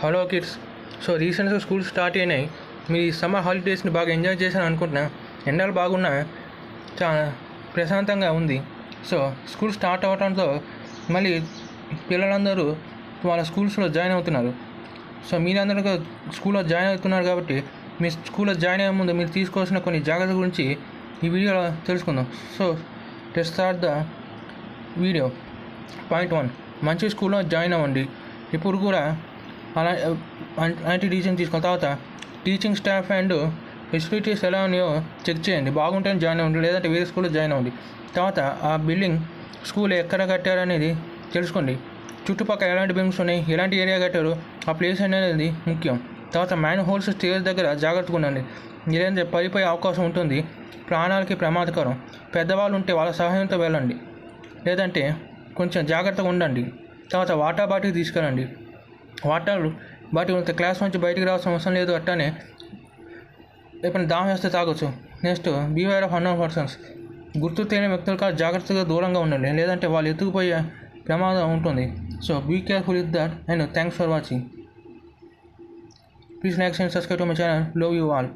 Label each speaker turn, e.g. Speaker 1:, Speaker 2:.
Speaker 1: Hello kids. So రీసెంట్గా school start అయినాయి. మీ summer హాలిడేస్ని బాగా ఎంజాయ్ చేశాను అనుకుంటున్నా. ఎండలు బాగున్నా, చాలా ప్రశాంతంగా ఉంది. సో స్కూల్ స్టార్ట్ అవ్వడంతో మళ్ళీ పిల్లలందరూ వాళ్ళ స్కూల్స్లో జాయిన్ అవుతున్నారు. సో మీరందరూ స్కూల్లో జాయిన్ అవుతున్నారు కాబట్టి మీ స్కూల్లో జాయిన్ అయ్యే ముందు మీరు తీసుకోవాల్సిన కొన్ని జాగ్రత్తల గురించి ఈ వీడియోలో తెలుసుకుందాం. So let's start the video. Point 1, మంచి స్కూల్లో జాయిన్ అవ్వండి. ఇప్పుడు కూడా అలాంటి డిసిజన్ తీసుకున్న తర్వాత టీచింగ్ స్టాఫ్ అండ్ ఫెసిలిటీస్ ఎలా ఉన్నాయో చెక్ చేయండి. బాగుంటేనే జాయిన్ అవ్వండి, లేదంటే వేరే స్కూల్లో జాయిన్ అవ్వండి. తర్వాత ఆ బిల్డింగ్ స్కూల్ ఎక్కడ కట్టారనేది తెలుసుకోండి. చుట్టుపక్కల ఎలాంటి బిల్డింగ్స్ ఉన్నాయి, ఎలాంటి ఏరియా కట్టారు, ఆ ప్లేస్ అనేది ముఖ్యం. తర్వాత మ్యాన్ హోల్స్ స్టేజ్ దగ్గర జాగ్రత్తగా ఉండండి, లేదంటే పడిపోయే అవకాశం ఉంటుంది. ప్రాణాలకి ప్రమాదకరం. పెద్దవాళ్ళు ఉంటే వాళ్ళ సహాయంతో వెళ్ళండి, లేదంటే కొంచెం జాగ్రత్తగా ఉండండి. తర్వాత వాటర్ బాటిల్ తీసుకెళ్ళండి. వాటర్ బాటిల్ ఉంటే క్లాస్ నుంచి బయటికి రావాల్సిన అవసరం లేదు. అట్టానే ఎప్పుడైనా దాహం వేస్తే తాగొచ్చు. Next, beware of unknown persons. గుర్తు తెలియని వ్యక్తులకు జాగ్రత్తగా దూరంగా ఉండండి, లేదంటే వాళ్ళు ఎత్తుకుపోయే ప్రమాదం ఉంటుంది. So be careful with that and thanks for watching. Please like and subscribe to my channel. Love you all.